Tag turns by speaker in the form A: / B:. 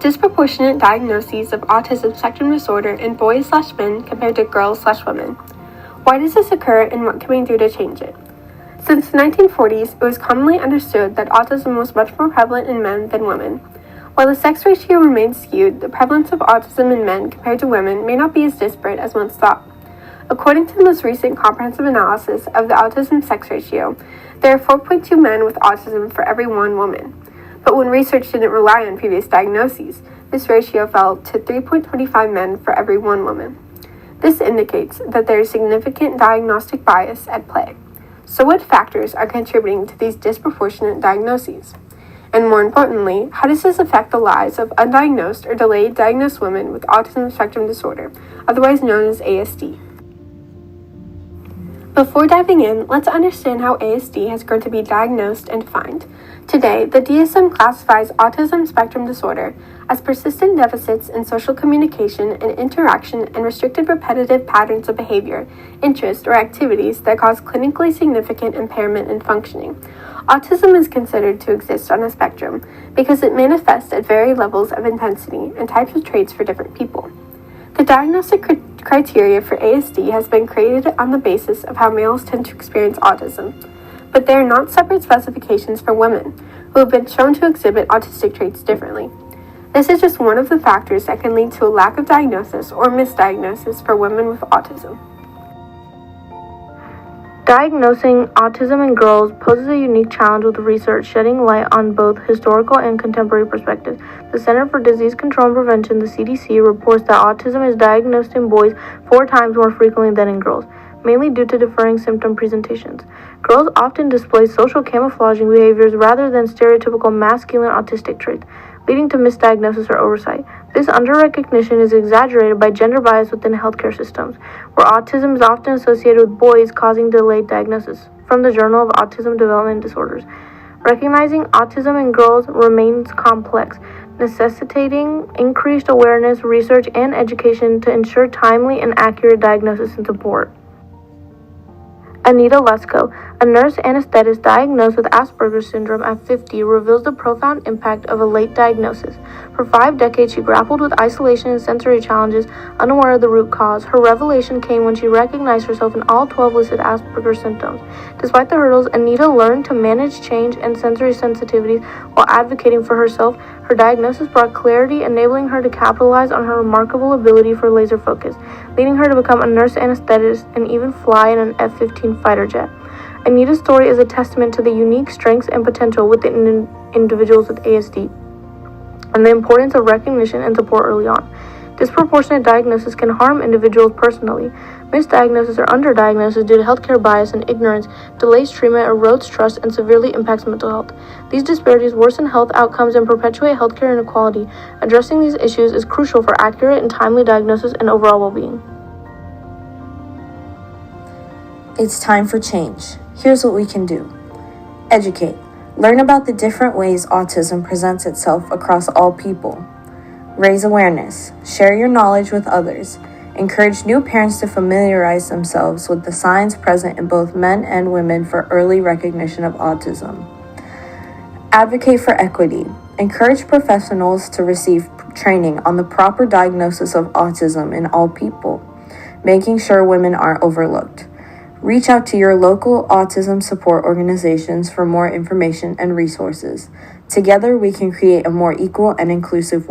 A: Disproportionate diagnoses of autism spectrum disorder in boys/men compared to girls/women. Why does this occur and what can we do to change it? Since the 1940s, it was commonly understood that autism was much more prevalent in men than women. While the sex ratio remains skewed, the prevalence of autism in men compared to women may not be as disparate as once thought. According to the most recent comprehensive analysis of the autism sex ratio, there are 4.2 men with autism for every 1 woman. But when research didn't rely on previous diagnoses, this ratio fell to 3.25 men for every 1 woman. This indicates that there is significant diagnostic bias at play. So what factors are contributing to these disproportionate diagnoses? And more importantly, how does this affect the lives of undiagnosed or delayed diagnosed women with autism spectrum disorder, otherwise known as ASD? Before diving in, let's understand how ASD has grown to be diagnosed and defined. Today, the DSM classifies autism spectrum disorder as persistent deficits in social communication and interaction and restricted repetitive patterns of behavior, interest, or activities that cause clinically significant impairment in functioning. Autism is considered to exist on a spectrum because it manifests at varied levels of intensity and types of traits for different people. The diagnostic criteria for ASD has been created on the basis of how males tend to experience autism, but they are not separate specifications for women, who have been shown to exhibit autistic traits differently. This is just one of the factors that can lead to a lack of diagnosis or misdiagnosis for women with autism.
B: Diagnosing autism in girls poses a unique challenge with research shedding light on both historical and contemporary perspectives. The Center for Disease Control and Prevention, the CDC, reports that autism is diagnosed in boys 4 times more frequently than in girls, mainly due to differing symptom presentations. Girls often display social camouflaging behaviors rather than stereotypical masculine autistic traits, leading to misdiagnosis or oversight. This under-recognition is exaggerated by gender bias within healthcare systems, where autism is often associated with boys, causing delayed diagnosis. From the Journal of Autism Development Disorders. Recognizing autism in girls remains complex, necessitating increased awareness, research, and education to ensure timely and accurate diagnosis and support. Anita Lesko, a nurse anesthetist diagnosed with Asperger's syndrome at 50, reveals the profound impact of a late diagnosis. For 5 decades, she grappled with isolation and sensory challenges, unaware of the root cause. Her revelation came when she recognized herself in all 12 listed Asperger's symptoms. Despite the hurdles, Anita learned to manage change and sensory sensitivities while advocating for herself. Her diagnosis brought clarity, enabling her to capitalize on her remarkable ability for laser focus, leading her to become a nurse anesthetist and even fly in an F-15 fighter jet. Anita's story is a testament to the unique strengths and potential within individuals with ASD, and the importance of recognition and support early on. Disproportionate diagnosis can harm individuals personally. Misdiagnosis or underdiagnosis due to healthcare bias and ignorance delays treatment, erodes trust, and severely impacts mental health. These disparities worsen health outcomes and perpetuate healthcare inequality. Addressing these issues is crucial for accurate and timely diagnosis and overall well-being.
C: It's time for change. Here's what we can do. Educate. Learn about the different ways autism presents itself across all people. Raise awareness. Share your knowledge with others. Encourage new parents to familiarize themselves with the signs present in both men and women for early recognition of autism. Advocate for equity. Encourage professionals to receive training on the proper diagnosis of autism in all people, making sure women aren't overlooked. Reach out to your local autism support organizations for more information and resources. Together, we can create a more equal and inclusive world.